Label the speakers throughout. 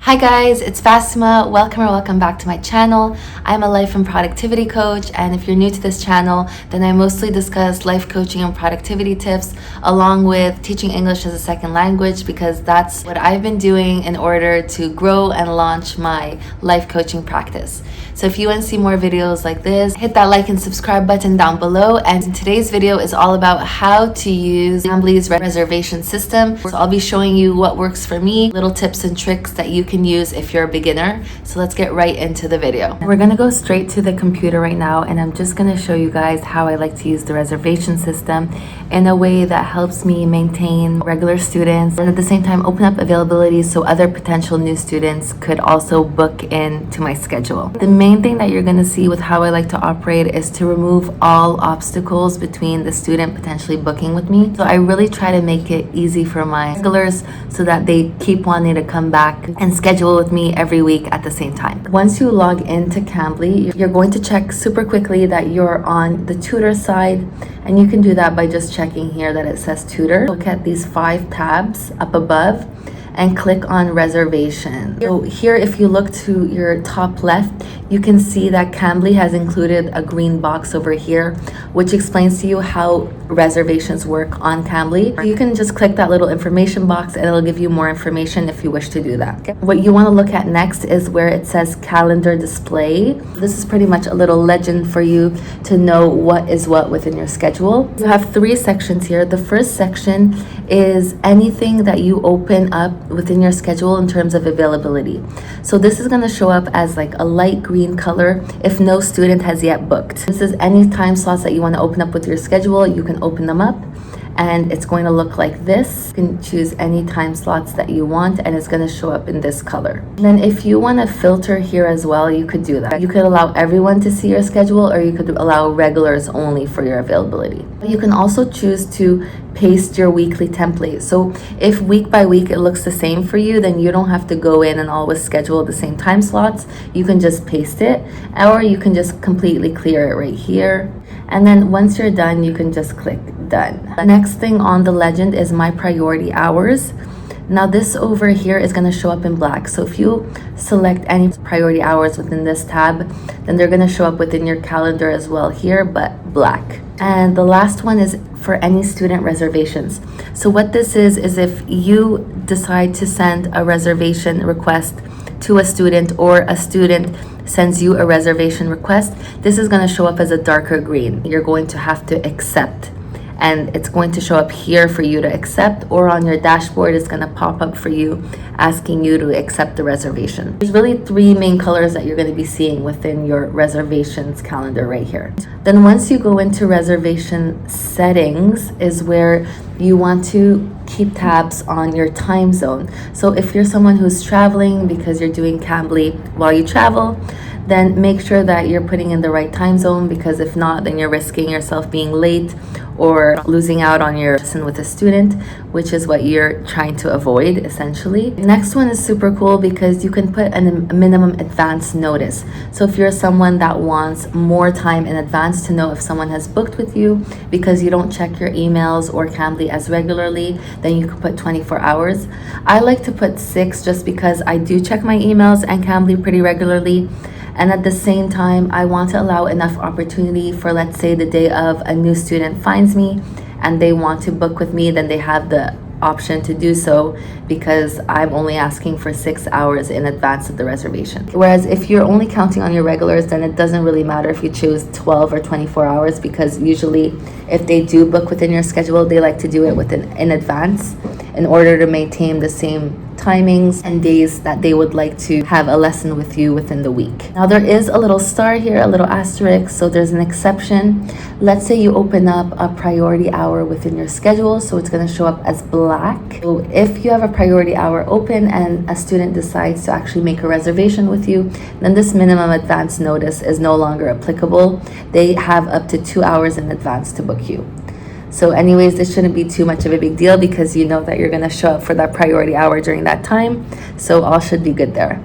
Speaker 1: Hi guys, it's Fatima. Welcome back to my channel. I'm a life and productivity coach, and if you're new to this channel, then I mostly discuss life coaching and productivity tips along with teaching English as a second language, because that's what I've been doing in order to grow and launch my life coaching practice. So if you want to see more videos like this, hit that like and subscribe button down below. And today's video is all about how to use CAMBLY's reservation system. So I'll be showing you what works for me, little tips and tricks that you can use if you're a beginner. So let's get right into the video. We're gonna go straight to the computer right now, and I'm just gonna show you guys how I like to use the reservation system in a way that helps me maintain regular students and at the same time open up availability so other potential new students could also book into my schedule. The main thing that you're gonna see with how I like to operate is to remove all obstacles between the student potentially booking with me. So I really try to make it easy for my regulars so that they keep wanting to come back and schedule with me every week at the same time. Once you log into Cambly, you're going to check super quickly that you're on the tutor side, and you can do that by just checking here that it says tutor. Look at these 5 tabs up above and click on reservation. So here, if you look to your top left, you can see that Cambly has included a green box over here, which explains to you how reservations work on Cambly. You can just click that little information box and it'll give you more information if you wish to do that. Okay. What you want to look at next is where it says calendar display. This is pretty much a little legend for you to know what is what within your schedule. You have 3 sections here. The first section is anything that you open up within your schedule in terms of availability. So this is going to show up as like a light green color if no student has yet booked. This is any time slots that you want to open up with your schedule. You can open them up and it's going to look like this. You can choose any time slots that you want and it's going to show up in this color. And then if you want to filter here as well, you could do that. You could allow everyone to see your schedule, or you could allow regulars only for your availability. You can also choose to paste your weekly template. So if week by week it looks the same for you, then you don't have to go in and always schedule the same time slots. You can just paste it, or you can just completely clear it right here. And then once you're done, you can just click done. The next thing on the legend is my priority hours. Now this over here is going to show up in black. So if you select any priority hours within this tab, then they're going to show up within your calendar as well here, but black. And the last one is for any student reservations. So what this is if you decide to send a reservation request to a student, or a student sends you a reservation request, this is going to show up as a darker green. You're going to have to accept, and it's going to show up here for you to accept, or on your dashboard it's going to pop up for you asking you to accept the reservation. There's really 3 main colors that you're going to be seeing within your reservations calendar right here. Then once you go into reservation settings is where you want to keep tabs on your time zone. So if you're someone who's traveling because you're doing Cambly while you travel, then make sure that you're putting in the right time zone, because if not, then you're risking yourself being late or losing out on your lesson with a student, which is what you're trying to avoid essentially. The next one is super cool because you can put a minimum advance notice. So if you're someone that wants more time in advance to know if someone has booked with you because you don't check your emails or Cambly as regularly, then you can put 24 hours. I like to put 6 just because I do check my emails and Cambly pretty regularly. And at the same time, I want to allow enough opportunity for, let's say, the day of a new student finds me and they want to book with me, then they have the option to do so, because I'm only asking for 6 hours in advance of the reservation. Whereas if you're only counting on your regulars, then it doesn't really matter if you choose 12 or 24 hours, because usually if they do book within your schedule, they like to do it in advance in order to maintain the same timings and days that they would like to have a lesson with you within the week. Now there is a little star here, a little asterisk, so there's an exception. Let's say you open up a priority hour within your schedule, so it's going to show up as black. So if you have a priority hour open and a student decides to actually make a reservation with you, then this minimum advance notice is no longer applicable. They have up to 2 hours in advance to book you. So anyways, this shouldn't be too much of a big deal because you know that you're going to show up for that priority hour during that time. So all should be good there.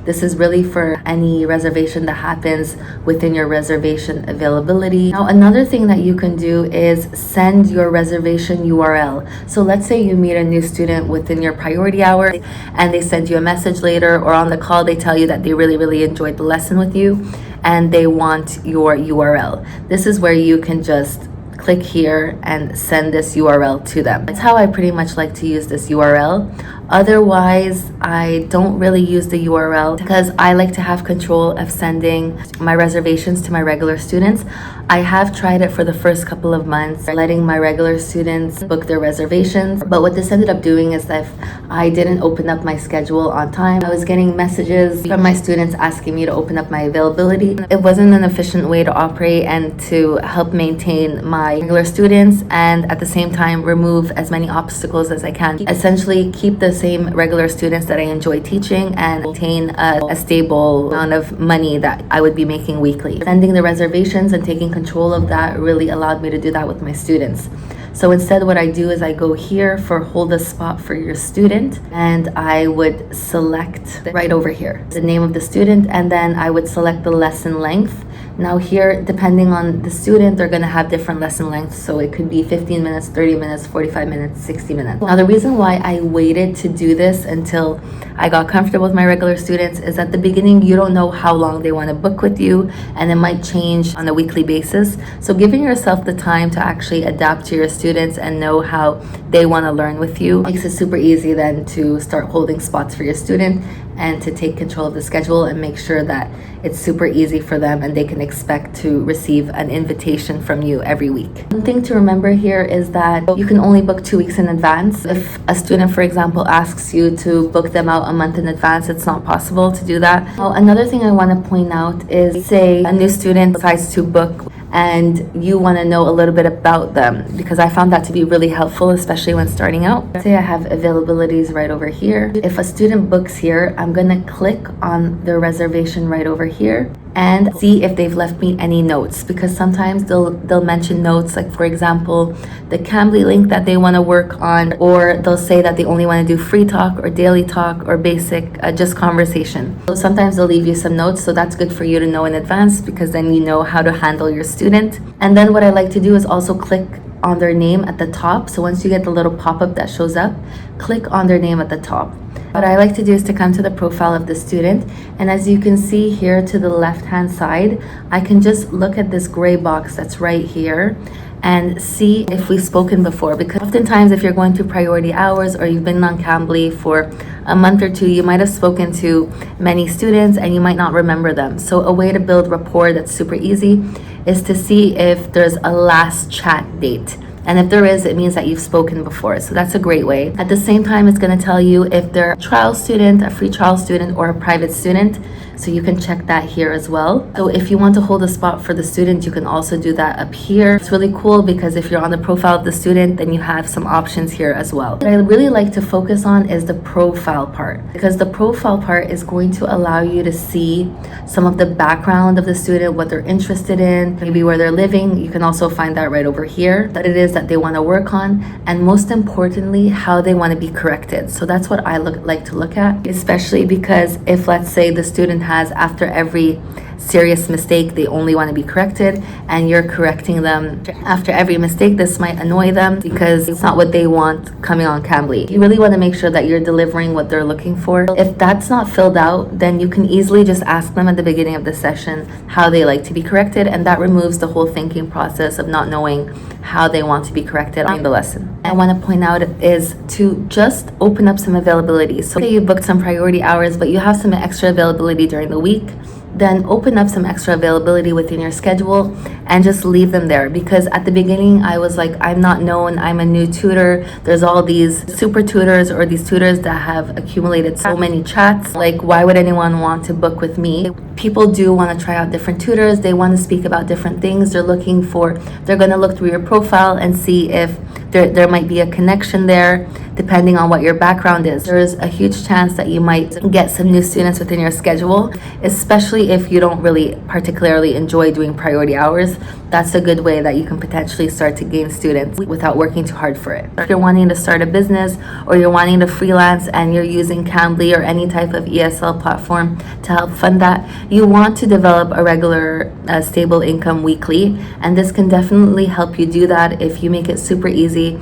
Speaker 1: This is really for any reservation that happens within your reservation availability. Now, another thing that you can do is send your reservation URL. So let's say you meet a new student within your priority hour and they send you a message later, or on the call they tell you that they really enjoyed the lesson with you and they want your URL. This is where you can just click here and send this URL to them. That's how I pretty much like to use this URL. Otherwise, I don't really use the URL because I like to have control of sending my reservations to my regular students. I have tried it for the first couple of months, letting my regular students book their reservations. But what this ended up doing is that I didn't open up my schedule on time. I was getting messages from my students asking me to open up my availability. It wasn't an efficient way to operate and to help maintain my regular students and at the same time remove as many obstacles as I can. Essentially keep the same regular students that I enjoy teaching and maintain a stable amount of money that I would be making weekly. Sending the reservations and taking control of that really allowed me to do that with my students. So instead what I do is I go here for hold a spot for your student, and I would select right over here the name of the student, and then I would select the lesson length. Now here, depending on the student, they're going to have different lesson lengths. So it could be 15 minutes, 30 minutes, 45 minutes, 60 minutes. Now the reason why I waited to do this until I got comfortable with my regular students is at the beginning, you don't know how long they want to book with you, and it might change on a weekly basis. So giving yourself the time to actually adapt to your students and know how they want to learn with you makes it super easy then to start holding spots for your student and to take control of the schedule and make sure that it's super easy for them and they can expect to receive an invitation from you every week. One thing to remember here is that you can only book 2 weeks in advance. If a student, for example, asks you to book them out a month in advance, it's not possible to do that. Now, another thing I want to point out is, say a new student decides to book and you want to know a little bit about them, because I found that to be really helpful, especially when starting out. Say I have availabilities right over here. If a student books here, I'm going to click on their reservation right over here and see if they've left me any notes, because sometimes they'll mention notes, like for example the CAMBLY link that they want to work on, or they'll say that they only want to do free talk or daily talk or basic just conversation. So sometimes they'll leave you some notes, so that's good for you to know in advance, because then you know how to handle your student. And then what I like to do is also click on their name at the top. So once you get the little pop-up that shows up, click on their name at the top. What I like to do is to come to the profile of the student, and as you can see here to the left hand side, I can just look at this gray box that's right here and see if we've spoken before, because oftentimes if you're going through priority hours or you've been on CAMBLY for a month or two, you might have spoken to many students and you might not remember them. So a way to build rapport that's super easy is to see if there's a last chat date. And if there is, it means that you've spoken before. So that's a great way. At the same time, it's going to tell you if they're a trial student, a free trial student, or a private student. So you can check that here as well. So if you want to hold a spot for the student, you can also do that up here. It's really cool because if you're on the profile of the student, then you have some options here as well. What I really like to focus on is the profile part, because the profile part is going to allow you to see some of the background of the student, what they're interested in, maybe where they're living. You can also find that right over here, that it is that they want to work on, and most importantly, how they want to be corrected. So that's what I like to look at, especially because if, let's say, the student has, after every serious mistake, they only want to be corrected, and you're correcting them after every mistake, this might annoy them because it's not what they want coming on CAMBLY. You really want to make sure that you're delivering what they're looking for. If that's not filled out, then you can easily just ask them at the beginning of the session how they like to be corrected, and that removes the whole thinking process of not knowing how they want to be corrected on the lesson. I want to point out is to just open up some availability. So say you booked some priority hours, but you have some extra availability during the week, then open up some extra availability within your schedule and just leave them there. Because at the beginning, I was like, I'm not known, I'm a new tutor. There's all these super tutors or these tutors that have accumulated so many chats. Like, why would anyone want to book with me? People do want to try out different tutors. They want to speak about different things. They're going to look through your profile and see if there might be a connection there, depending on what your background is. There's a huge chance that you might get some new students within your schedule, especially especially if you don't really particularly enjoy doing priority hours. That's a good way that you can potentially start to gain students without working too hard for it. If you're wanting to start a business or you're wanting to freelance and you're using Cambly or any type of ESL platform to help fund that, you want to develop a regular stable income weekly, and this can definitely help you do that if you make it super easy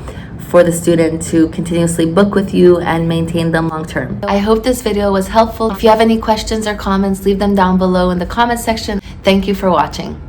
Speaker 1: for the student to continuously book with you and maintain them long term. I hope this video was helpful. If you have any questions or comments, leave them down below in the comment section. Thank you for watching.